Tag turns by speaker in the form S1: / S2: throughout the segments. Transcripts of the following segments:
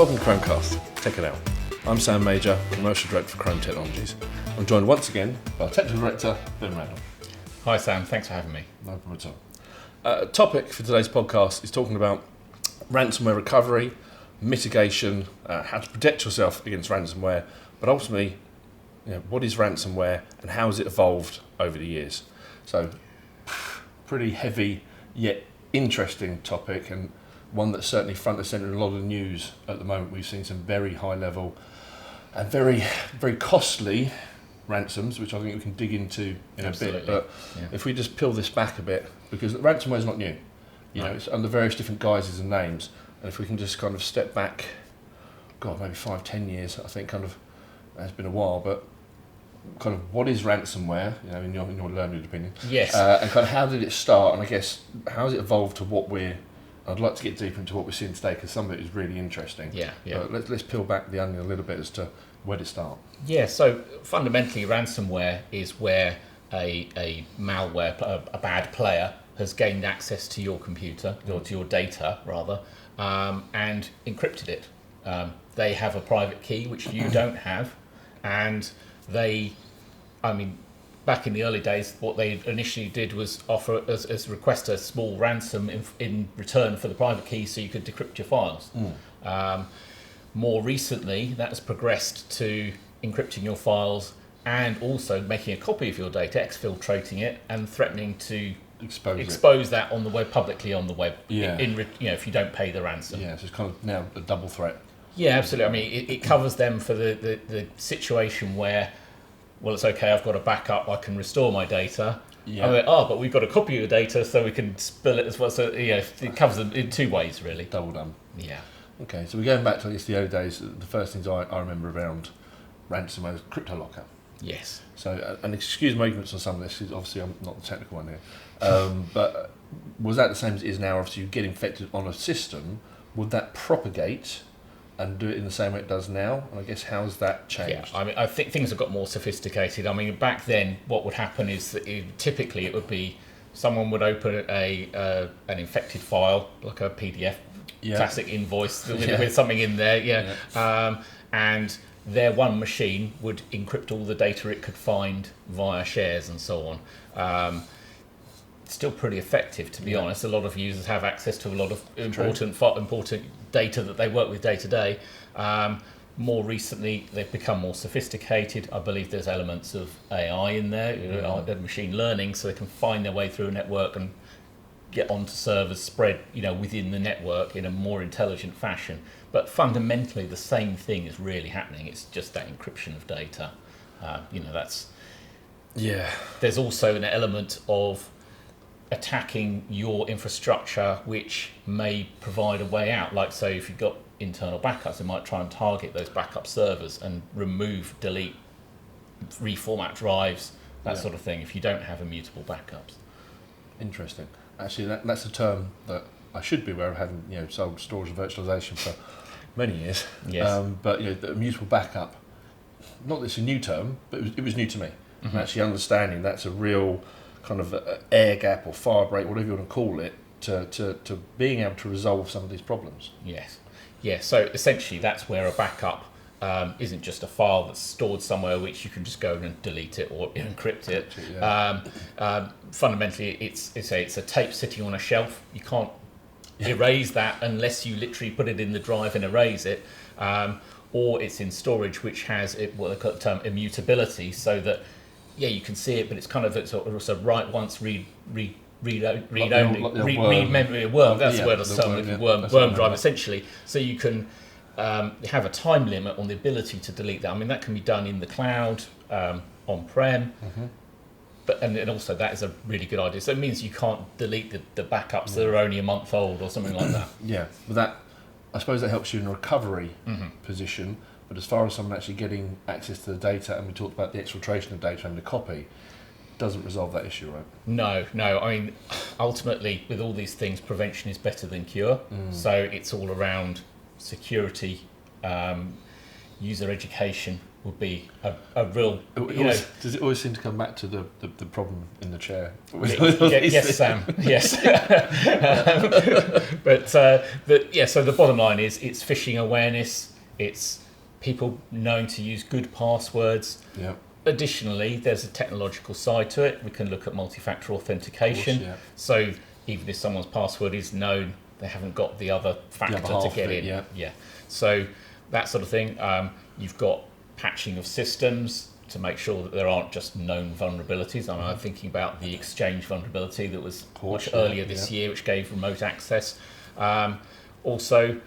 S1: Welcome to Krome Cast. Check it out. I'm Sam Major, Commercial Director for Krome Technologies. I'm joined once again by our Technical Director, Ben Randall.
S2: Hi Sam, thanks for having me.
S1: No problem at all. Topic for today's podcast is talking about ransomware recovery, mitigation, how to protect yourself against ransomware, but ultimately, what is ransomware and how has it evolved over the years? So, pretty heavy yet interesting topic, and one that's certainly front and centre in a lot of the news at the moment. We've seen some very high level and very, very costly ransoms, which I think we can dig into in
S2: Absolutely.
S1: a bit. But if we just peel this back a bit, because ransomware is not new. It's under various different guises and names. And if we can just kind of step back, maybe 5-10 years, I think it's been a while, but kind of what is ransomware, in your learned opinion?
S2: Yes.
S1: And kind of how did it start, and I guess how has it evolved to I'd like to get deeper into what we're seeing today, because some of it is really interesting.
S2: Yeah.
S1: But let's peel back the onion a little bit as to where to start.
S2: Yeah, so fundamentally ransomware is where a malware, a bad player, has gained access to your computer, or to your data rather, and encrypted it. They have a private key which you don't have, and back in the early days, what they initially did was offer as request a small ransom in return for the private key, so you could decrypt your files. More recently, that has progressed to encrypting your files and also making a copy of your data, exfiltrating it, and threatening to expose that on the web, publicly on the web.
S1: Yeah.
S2: If you don't pay the ransom.
S1: Yeah, so it's kind of now a double threat.
S2: Yeah, absolutely. I mean, it covers them for the situation where, well, it's okay, I've got a backup, I can restore my data. Yeah. But we've got a copy of your data, so we can spill it as well. So it covers them in two ways, really.
S1: Double done.
S2: Yeah.
S1: Okay, so we're going back to the early days. The first things I remember around ransomware was Cryptolocker.
S2: Yes.
S1: So, and excuse my ignorance on some of this, because obviously I'm not the technical one here. But was that the same as it is now? Obviously, you get infected on a system. Would that propagate and do it in the same way it does now? And I guess how's that changed?
S2: Yeah, I think things have got more sophisticated. Back then, what would happen is that typically it would be someone would open an infected file, like a PDF, classic invoice with something in there, and their one machine would encrypt all the data it could find via shares and so on. Still pretty effective, to be honest. A lot of users have access to a lot of important data that they work with day to day. More recently, they've become more sophisticated. I believe there's elements of AI in there, machine learning, so they can find their way through a network and get onto servers spread, within the network in a more intelligent fashion. But fundamentally, the same thing is really happening. It's just that encryption of data. There's also an element of attacking your infrastructure, which may provide a way out. Like, so if you've got internal backups, they might try and target those backup servers and remove, delete, reformat drives, that sort of thing, if you don't have immutable backups.
S1: Interesting. Actually, that's a term that I should be aware of, having sold storage and virtualization for many years.
S2: Yes.
S1: But the immutable backup, not that it's a new term, but it was new to me. And actually understanding that's a real kind of air gap or fire break, whatever you want to call it, to being able to resolve some of these problems.
S2: Yes. Yeah, so essentially that's where a backup isn't just a file that's stored somewhere which you can just go and delete it or encrypt it. Fundamentally, it's a tape sitting on a shelf. You can't erase that unless you literally put it in the drive and erase it. Or it's in storage, which has what they call the term immutability, so that you can see it, but it's also write once, read only, read memory, worm. That's the word I was telling worm drive essentially. So you can have a time limit on the ability to delete that. That can be done in the cloud, on-prem, and also that is a really good idea. So it means you can't delete the backups that are only a month old or something like that.
S1: Yeah, but that, I suppose that helps you in a recovery position. But as far as someone actually getting access to the data, and we talked about the exfiltration of data and the copy, doesn't resolve that issue, right?
S2: No. Ultimately, with all these things, prevention is better than cure. So it's all around security. user education would be a real.
S1: Does it always seem to come back to the problem in the chair?
S2: Yes, Sam. Yes. So the bottom line is it's phishing awareness. It's people knowing to use good passwords.
S1: Yeah.
S2: Additionally, there's a technological side to it. We can look at multi-factor authentication.
S1: Of course, yeah.
S2: So even if someone's password is known, they haven't got the other factor to get in.
S1: Yeah.
S2: So that sort of thing. You've got patching of systems to make sure that there aren't just known vulnerabilities. I'm thinking about the Exchange vulnerability that was much earlier this year, which gave remote access. Also,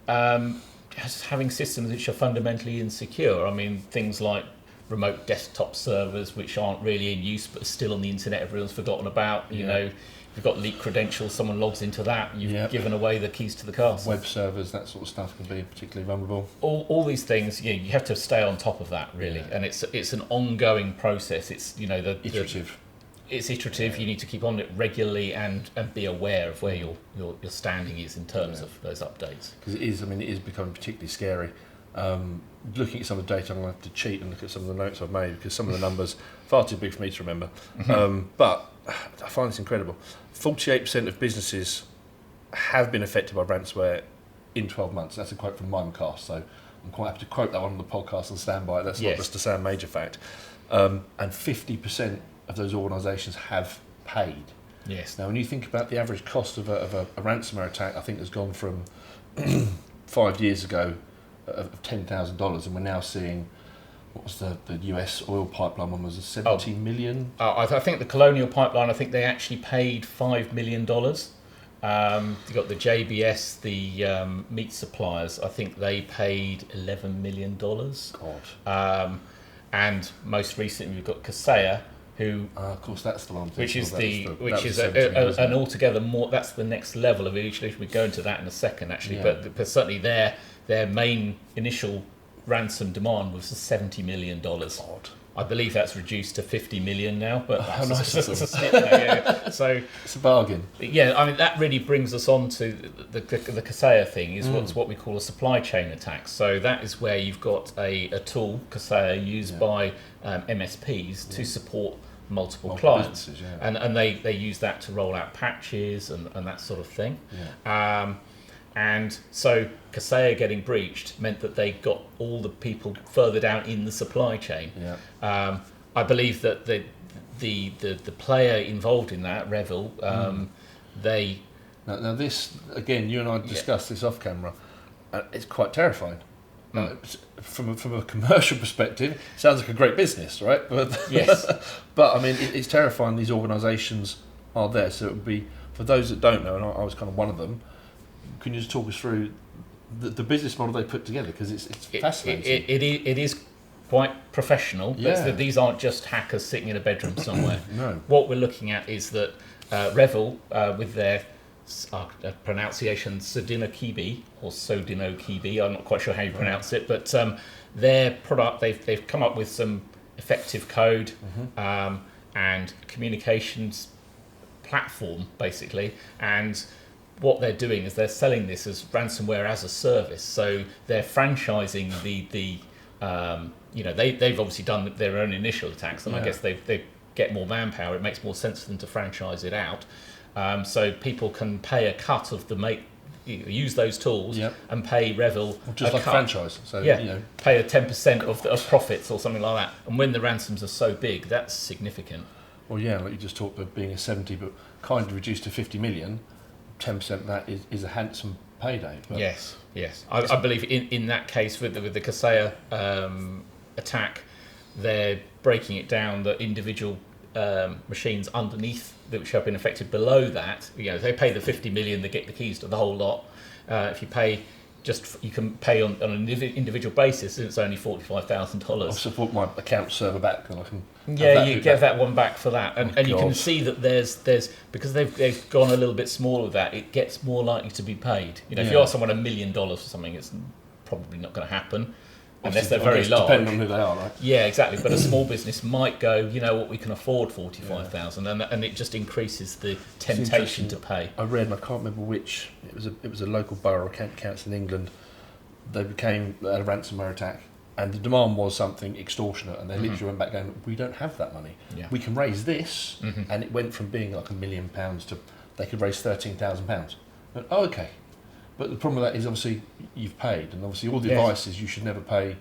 S2: just having systems which are fundamentally insecure. I mean, things like remote desktop servers which aren't really in use but are still on the internet, everyone's forgotten about. You know, you've got leaked credentials, someone logs into that, you've given away the keys to the castle.
S1: Web servers, that sort of stuff can be particularly vulnerable.
S2: All these things, you have to stay on top of that, really. And it's an ongoing process. It's
S1: iterative.
S2: It's iterative. You need to keep on it regularly and be aware of where your standing is in terms of those updates.
S1: Because it is becoming particularly scary. Looking at some of the data, I'm going to have to cheat and look at some of the notes I've made because some of the numbers are far too big for me to remember. But I find this incredible. 48% of businesses have been affected by ransomware in 12 months. That's a quote from Mimecast, so I'm quite happy to quote that one on the podcast and stand by it. That's not just a Sam Major fact. And 50% of those organisations have paid.
S2: Yes.
S1: Now, when you think about the average cost of a ransomware attack, I think has gone from 5 years ago of $10,000, and we're now seeing, what was the US oil pipeline one, was a 70 million?
S2: I think the Colonial Pipeline, I think they actually paid $5 million. You've got the JBS, the meat suppliers, I think they paid $11 million.
S1: God.
S2: And most recently we've got Kaseya, who,
S1: of course, that's the one.
S2: Which is an altogether more. That's the next level of each. We go into that in a second, actually. Yeah. But certainly their main initial ransom demand was $70 million.
S1: God.
S2: I believe that's reduced to 50 million now. But
S1: how nice is
S2: it? So
S1: it's a bargain.
S2: Yeah, I mean that really brings us on to the Kaseya thing. Is what we call a supply chain attack. So that is where you've got a tool, Kaseya, used by MSPs to support multiple clients, and they use that to roll out patches and that sort of thing. And so Kaseya getting breached meant that they got all the people further down in the supply chain. I believe that the player involved in that, REvil, they...
S1: Now this, again, you and I discussed this off camera, it's quite terrifying. From a commercial perspective, it sounds like a great business, right? But
S2: yes.
S1: But I mean, it's terrifying these organisations are there. So it would be, for those that don't know, and I was kind of one of them, can you just talk us through the business model they put together? Because it's fascinating.
S2: It is quite professional. These aren't just hackers sitting in a bedroom somewhere.
S1: No.
S2: What we're looking at is that REvil, with their pronunciation sodinokibi or sodinokibi, I'm not quite sure how you pronounce it, but their product, they've come up with some effective code and communications platform, basically, and what they're doing is they're selling this as ransomware-as-a-service. So they're franchising they've obviously done their own initial attacks, and I guess they get more manpower. It makes more sense for them to franchise it out. So people can pay a cut of use those tools and pay REvil
S1: just like franchise. So
S2: pay a 10% of profits or something like that. And when the ransoms are so big, that's significant.
S1: Well, like you just talked about being a 70, but kind of reduced to 50 million. 10% of that is a handsome payday. But
S2: yes. I believe in that case with the Kaseya attack, they're breaking it down that individual machines underneath which have been affected below that, they pay the 50 million, they get the keys to the whole lot. If you pay you can pay on an individual basis, and it's only $45,000.
S1: I'll support my account server back, and I can.
S2: You get that one back for that, and you can see that there's because they've gone a little bit smaller with that. It gets more likely to be paid. If you ask someone $1 million for something, it's probably not going to happen. Unless they're very large.
S1: Depending on who they are, right?
S2: Yeah, exactly. But a small business might go, we can afford 45,000, and it just increases the temptation to pay.
S1: I read, and I can't remember which. It was a local borough council in England they became a ransomware attack, and the demand was something extortionate, and they literally went back going, we don't have that money.
S2: Yeah.
S1: We can raise this, and it went from being like £1 million to they could raise £13,000. Oh, okay. But the problem with that is obviously you've paid, and obviously all the advice is you should never pay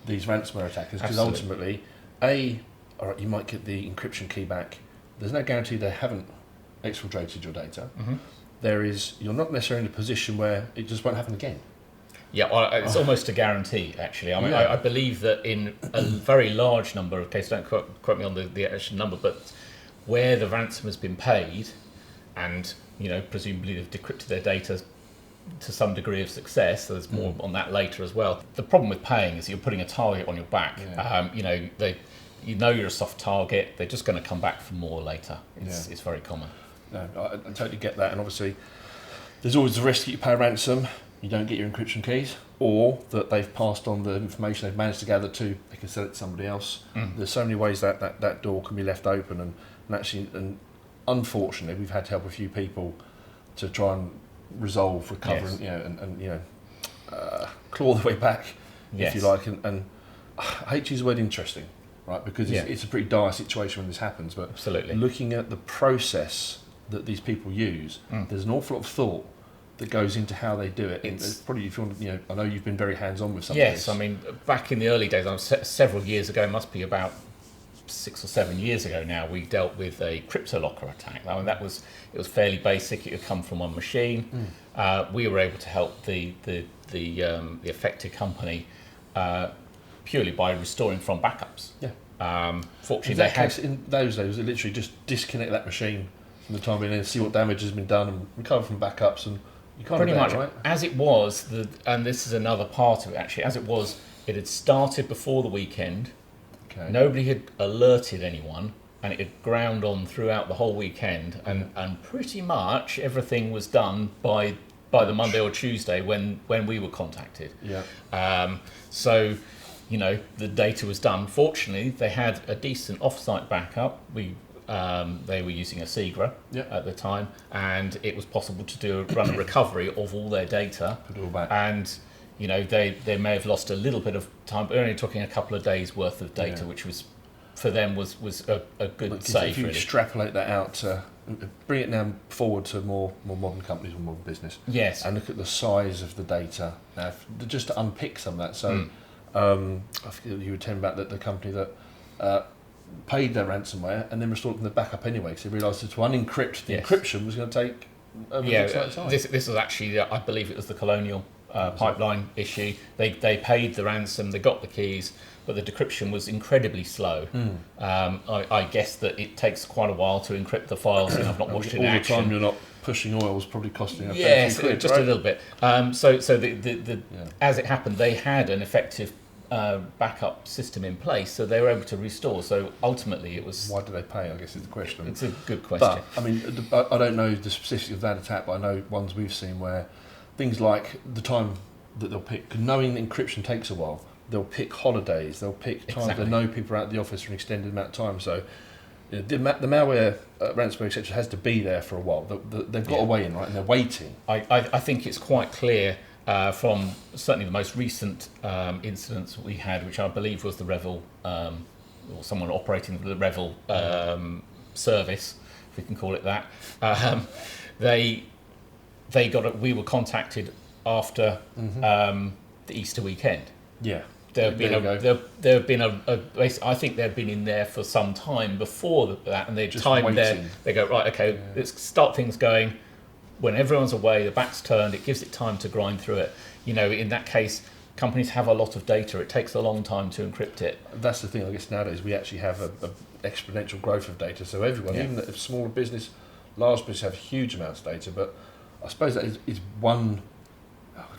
S1: these ransomware attackers, because ultimately, all right, you might get the encryption key back. There's no guarantee they haven't exfiltrated your data. You're not necessarily in a position where it just won't happen again.
S2: Yeah, well, it's almost a guarantee, actually. I mean, I believe that in a very large number of cases, don't quote me on the actual number, but where the ransom has been paid, and presumably they've decrypted their data to some degree of success. So there's more on that later as well. The problem with paying is you're putting a target on your back. You're a soft target. They're just going to come back for more later. It's very common.
S1: No, I totally get that, and obviously there's always the risk that you pay a ransom, you don't get your encryption keys, or that they've passed on the information they've managed to gather to, they can sell it to somebody else. There's so many ways that door can be left open, and unfortunately we've had to help a few people to try and resolve, recover, and claw the way back, if you like, and I hate to use the word interesting, right, because it's a pretty dire situation when this happens, but
S2: absolutely,
S1: looking at the process that these people use, there's an awful lot of thought that goes into how they do it. It's probably, if you want, I know you've been very hands-on with some of this.
S2: Yes, I mean, back in the early days, several years ago, it must be about 6 or 7 years ago now, we dealt with a Cryptolocker attack. I mean, it was fairly basic. It had come from one machine. We were able to help the affected company purely by restoring from backups. Fortunately,
S1: in those days, they literally just disconnect that machine from the time being and see what damage has been done and recover from backups, and you can't
S2: pretty much,
S1: right?
S2: As it was, and this is another part of it actually, as it was, it had started before the weekend. Okay. Nobody had alerted anyone, and it had ground on throughout the whole weekend, and pretty much everything was done by the Monday or Tuesday when we were contacted. So, the data was done. Fortunately, they had a decent off-site backup. They were using a Segra at the time, and it was possible to run a recovery of all their data.
S1: Put it all back.
S2: And they may have lost a little bit of time, but only talking a couple of days worth of data, which was for them was a good save.
S1: If you extrapolate that out, bring it now forward to more modern companies or modern business.
S2: Yes.
S1: And look at the size of the data. Now, just to unpick some of that. So, I forget you were telling about the company that paid their ransomware and then restored them the backup anyway, because they realised that to unencrypt the encryption was going to take a time.
S2: This was actually, I believe it was the Colonial pipeline issue. They paid the ransom, they got the keys, but the decryption was incredibly slow. I guess that it takes quite a while to encrypt the files, and I've not watched it in action.
S1: All the time you're not pushing oil was probably costing
S2: quid, just right? A little bit. So as it happened, they had an effective backup system in place, so they were able to restore. So ultimately it was...
S1: Why do they pay, I guess is the question.
S2: It's a good question.
S1: But, I mean, I don't know the specifics of that attack, but I know ones we've seen where things like the time that they'll pick, knowing that encryption takes a while, they'll pick holidays, they'll pick times they know people are out of the office for an extended amount of time. So the malware, ransomware, etc., has to be there for a while. They've got a way in, right, and they're waiting.
S2: I think it's quite clear from certainly the most recent incidents we had, which I believe was the REvil, or someone operating the REvil service, if we can call it that. We were contacted after the Easter weekend.
S1: Yeah.
S2: I think they've been in there for some time before that, and they've timed there. They go, right, okay, let's start things going. When everyone's away, the back's turned, it gives it time to grind through it. In that case, companies have a lot of data. It takes a long time to encrypt it.
S1: That's the thing, I guess nowadays we actually have a exponential growth of data. So everyone, even if smaller business, large business, have huge amounts of data. But I suppose that is one...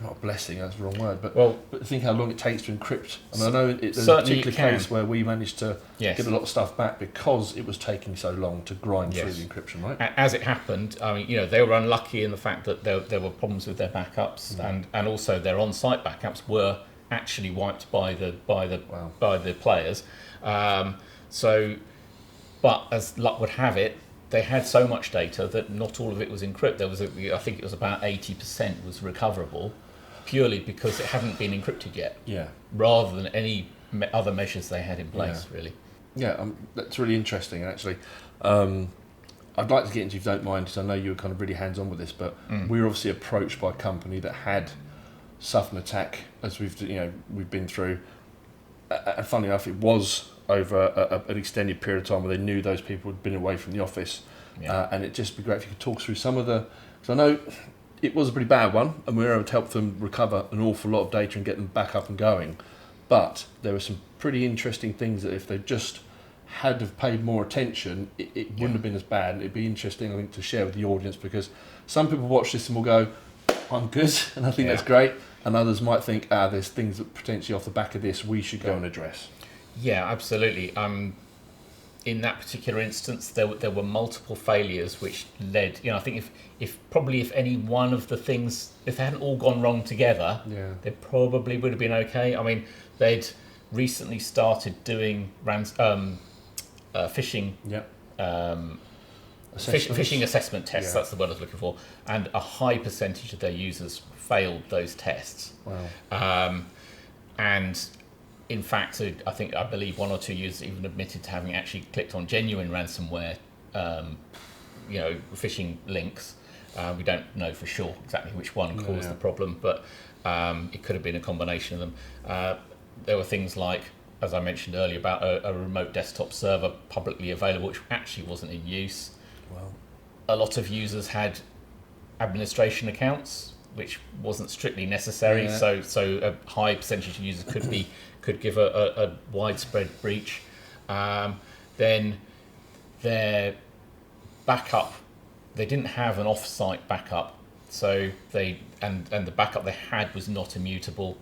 S1: not a blessing, that's the wrong word, but think how long it takes to encrypt. I mean, I know there's a particular case where we managed to get a lot of stuff back because it was taking so long to grind through the encryption, right?
S2: As it happened, I mean, they were unlucky in the fact that there were problems with their backups, and also their on-site backups were actually wiped by the players. But as luck would have it, they had so much data that not all of it was encrypted. I think it was about 80% was recoverable, purely because it hadn't been encrypted yet.
S1: Yeah.
S2: Rather than any other measures they had in place, really.
S1: Yeah, that's really interesting, actually. I'd like to get into, if you don't mind, because I know you were kind of really hands-on with this, but we were obviously approached by a company that had suffered an attack, as we've been through. And funnily enough, it was over an extended period of time where they knew those people had been away from the office. Yeah. And it'd just be great if you could talk through some of the... Because I know it was a pretty bad one, and we were able to help them recover an awful lot of data and get them back up and going. But there were some pretty interesting things that if they just had have paid more attention, it wouldn't have been as bad. And it'd be interesting, I think, to share with the audience, because some people watch this and will go, I'm good, and I think that's great. And others might think, there's things that potentially off the back of this we should go and address.
S2: Yeah, absolutely. In that particular instance, there were multiple failures which led. I think if any one of the things, if they hadn't all gone wrong together, they probably would have been okay. I mean, they'd recently started doing phishing. Phishing assessment tests. That's the word I was looking for, and a high percentage of their users failed those tests.
S1: Wow.
S2: And in fact, I believe one or two users even admitted to having actually clicked on genuine ransomware, phishing links. We don't know for sure exactly which one caused the problem, but it could have been a combination of them. There were things like, as I mentioned earlier, about a remote desktop server publicly available, which actually wasn't in use.
S1: Wow.
S2: A lot of users had administration accounts, which wasn't strictly necessary. So a high percentage of users could give a widespread breach. Then their backup, they didn't have an off-site backup, so the backup they had was not immutable.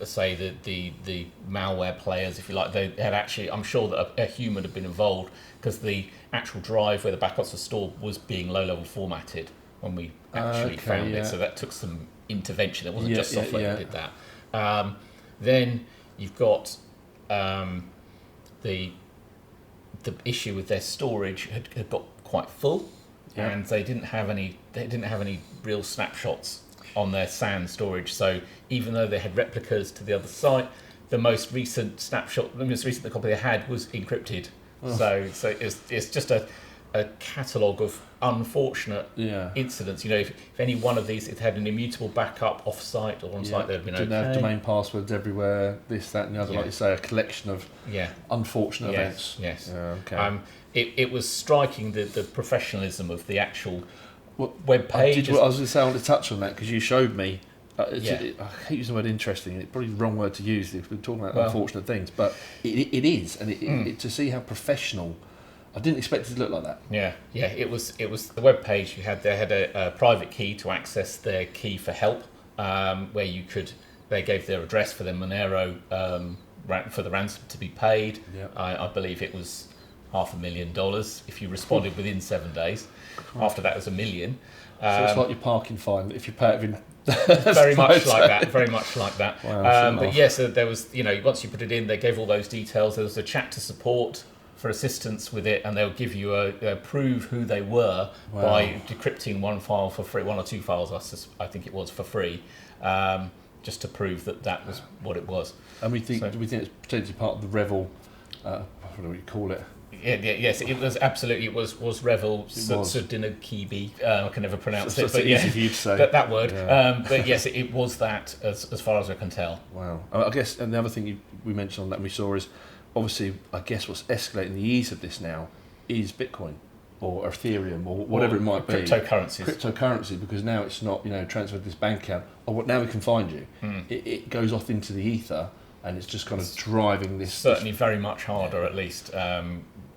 S2: Say that the malware players, if you like, they had actually, I'm sure that a human had been involved, because the actual drive where the backups were stored was being low-level formatted when we actually found it. So that took some intervention. It wasn't just software that did that. Then you've got the issue with their storage had got quite full, and they didn't have any real snapshots on their SAN storage. So even though they had replicas to the other site, the most recent copy they had was encrypted. So it's just a catalogue of unfortunate incidents. If any one of these, it had an immutable backup off-site or on-site, they'd been
S1: Didn't have domain passwords everywhere, this, that and the other, like you say, a collection of unfortunate events.
S2: Yes.
S1: Okay.
S2: It was striking the professionalism of the actual web page.
S1: I was going to say, I want to touch on that, because you showed me. I hate using the word interesting. It's probably the wrong word to use if we're talking about unfortunate things, but it is, and to see how professional. I didn't expect it to look like that.
S2: Yeah. It was the web page. They had a private key to access their key for help, where they gave their address for their Monero for the ransom to be paid. I believe it was $500,000 if you responded within 7 days. After that, it was $1 million.
S1: So it's like your parking fine if you pay it within.
S2: Very much like that.
S1: Wow,
S2: but yes, there was, once you put it in, they gave all those details. There was a chat to support for assistance with it, and they'll give you a prove who they were by decrypting one file for free, one or two files, I think it was, for free, just to prove that was what it was.
S1: And we think it's potentially part of the REvil, what do we call it?
S2: Yes, it was absolutely. It was REvil sodinokibi. I can never pronounce it, but
S1: easy for you to say.
S2: that word. But yes, it was that, as far as I can tell.
S1: Wow. I guess, and the other thing we mentioned on that and we saw is, obviously, I guess what's escalating the ease of this now is Bitcoin or Ethereum or whatever it might be. Cryptocurrency, because now it's not, transfer this bank account. Oh, now we can find you. It goes off into the ether, and it's just kind of driving this.
S2: Certainly, very much harder, at least.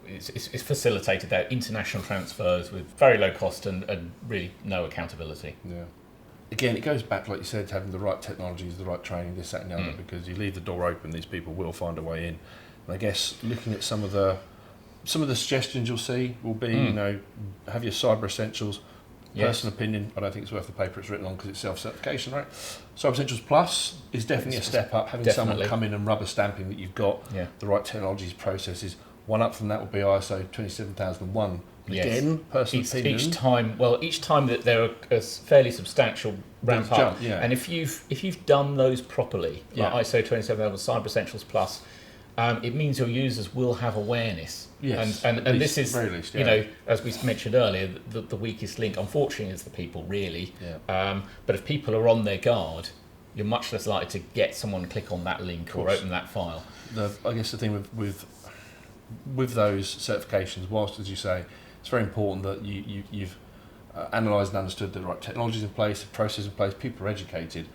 S2: It's facilitated that international transfers with very low cost and really no accountability.
S1: Yeah. Again, it goes back, like you said, to having the right technologies, the right training, this, that, and the other. Because you leave the door open, these people will find a way in. And I guess looking at some of the suggestions you'll see will be, have your cyber essentials. Personal opinion, I don't think it's worth the paper it's written on because it's self-certification, right? Cyber Essentials Plus is definitely a step up. Having someone come in and rubber stamping that you've got the right technologies, processes. One up from that will be ISO 27001. Again, personal opinion.
S2: Each time that there are a fairly substantial ramp up.
S1: Jump, yeah.
S2: And if you've done those properly, like ISO 27001 Cyber Essentials Plus, it means your users will have awareness.
S1: Yes,
S2: and this is,
S1: very least,
S2: you know, as we mentioned earlier, the weakest link, unfortunately, is the people, really.
S1: Yeah.
S2: But if people are on their guard, you're much less likely to get someone to click on that link or open that file.
S1: I guess the thing with those certifications, whilst, as you say, it's very important that you've analysed and understood the right technologies in place, the process in place, people are educated,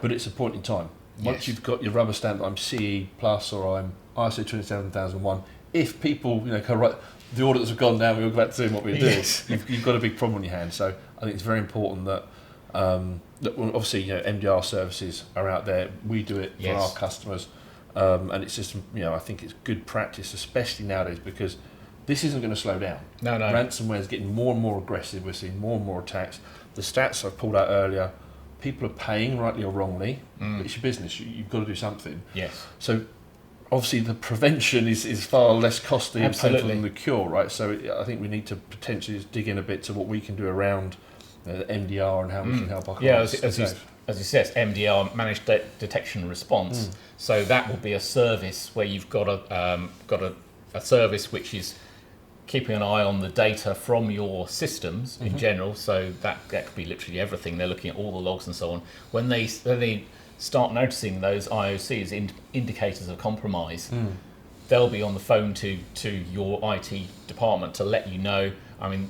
S1: but it's a point in time. Once you've got your rubber stamp, I'm CE plus or I'm ISO 27001, if people, you know, kind of right, the audits have gone down, we'll go back to doing what we do. You've got a big problem on your hands. So I think it's very important that obviously, you know, MDR services are out there. We do it for our customers, and it's just, you know, I think it's good practice, especially nowadays, because this isn't going to slow down.
S2: No.
S1: Ransomware is getting more and more aggressive. We're seeing more and more attacks. The stats I've pulled out earlier, people are paying, rightly or wrongly, but it's your business. You've got to do something.
S2: Yes.
S1: So obviously the prevention is far less costly and painful than the cure, right? So I think we need to potentially just dig in a bit to what we can do around MDR and how we can help our clients.
S2: Yeah, as you said, MDR, Managed Detection and Response. So that will be a service where you've got a service which is keeping an eye on the data from your systems in general. So that could be literally everything. They're looking at all the logs and so on. When they start noticing those IOCs, indicators of compromise, they'll be on the phone to your IT department to let you know. I mean,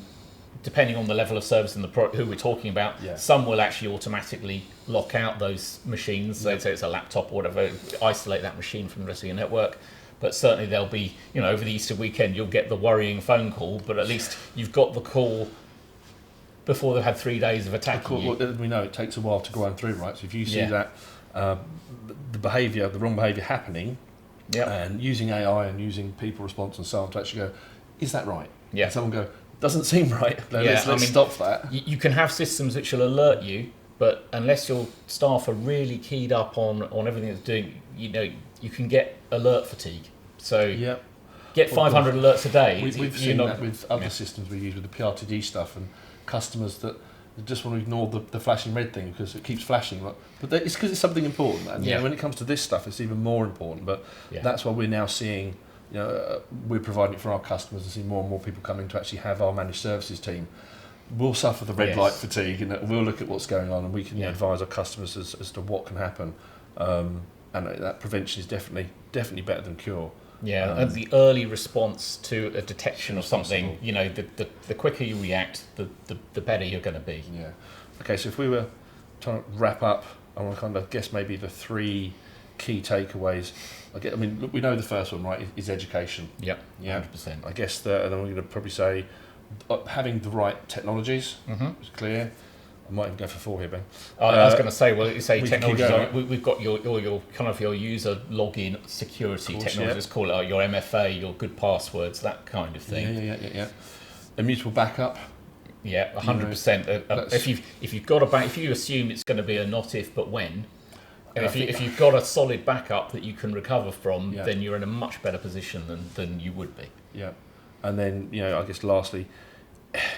S2: depending on the level of service and who we're talking about, some will actually automatically lock out those machines. So say it's a laptop or whatever, isolate that machine from the rest of your network. But certainly there'll be, you know, over the Easter weekend, you'll get the worrying phone call, but at least you've got the call before they've had 3 days of attacking you.
S1: Well, we know it takes a while to grind through, right? So if you see that the wrong behaviour happening, and using AI and using people response and so on to actually go, is that right?
S2: Yeah.
S1: And someone go, doesn't seem right. Let's stop that.
S2: You can have systems which will alert you, but unless your staff are really keyed up on everything it's doing, you know, you can get alert fatigue. So get 500 alerts a day.
S1: We've seen that with other systems we use with the PRTD stuff, and customers that just want to ignore the flashing red thing because it keeps flashing. But it's because it's something important. And you know, when it comes to this stuff, it's even more important. But that's why we're now seeing, you know, we're providing it for our customers and see more and more people coming to actually have our managed services team. We'll suffer the red light fatigue, and we'll look at what's going on, and we can advise our customers as to what can happen. And that prevention is definitely better than cure.
S2: Yeah, and the early response to a detection of something, you know, the quicker you react, the better you're going to be.
S1: Yeah. Okay, so if we were trying to wrap up, I want to kind of guess maybe the 3 key takeaways. I mean, look, we know the first one, right, is education.
S2: Yep, 100%.
S1: I guess and then we're going to probably say having the right technologies is clear. I might even go for 4 here, Ben.
S2: I was going to say, well, you say technologies. We've got your kind of your user login security technology. Let's call it your MFA, your good passwords, that kind of thing.
S1: Yeah. Immutable backup.
S2: Yeah, 100%. If you assume it's going to be a not if but when, and if you've got a solid backup that you can recover from, then you're in a much better position than you would be.
S1: Yeah, and then, you know, I guess lastly,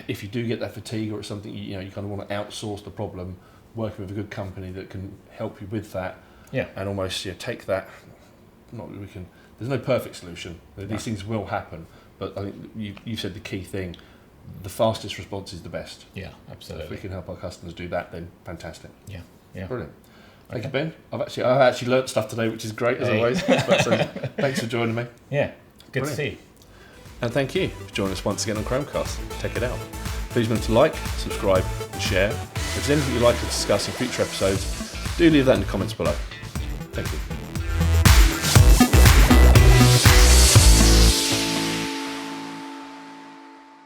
S1: if you do get that fatigue or it's something you kind of want to outsource the problem, working with a good company that can help you with that, and almost take that. There's no perfect solution. These things will happen, but I think you said the key thing. The fastest response is the best.
S2: Yeah, absolutely.
S1: If we can help our customers do that, then fantastic.
S2: Yeah.
S1: Brilliant. Thank you, Ben. I've actually learnt stuff today, which is great as always. So thanks for joining me.
S2: Yeah, good to see you.
S1: And thank you for joining us once again on Krome Cast. Check it out. Please remember to like, subscribe, and share. If there's anything you'd like to discuss in future episodes, do leave that in the comments below. Thank you.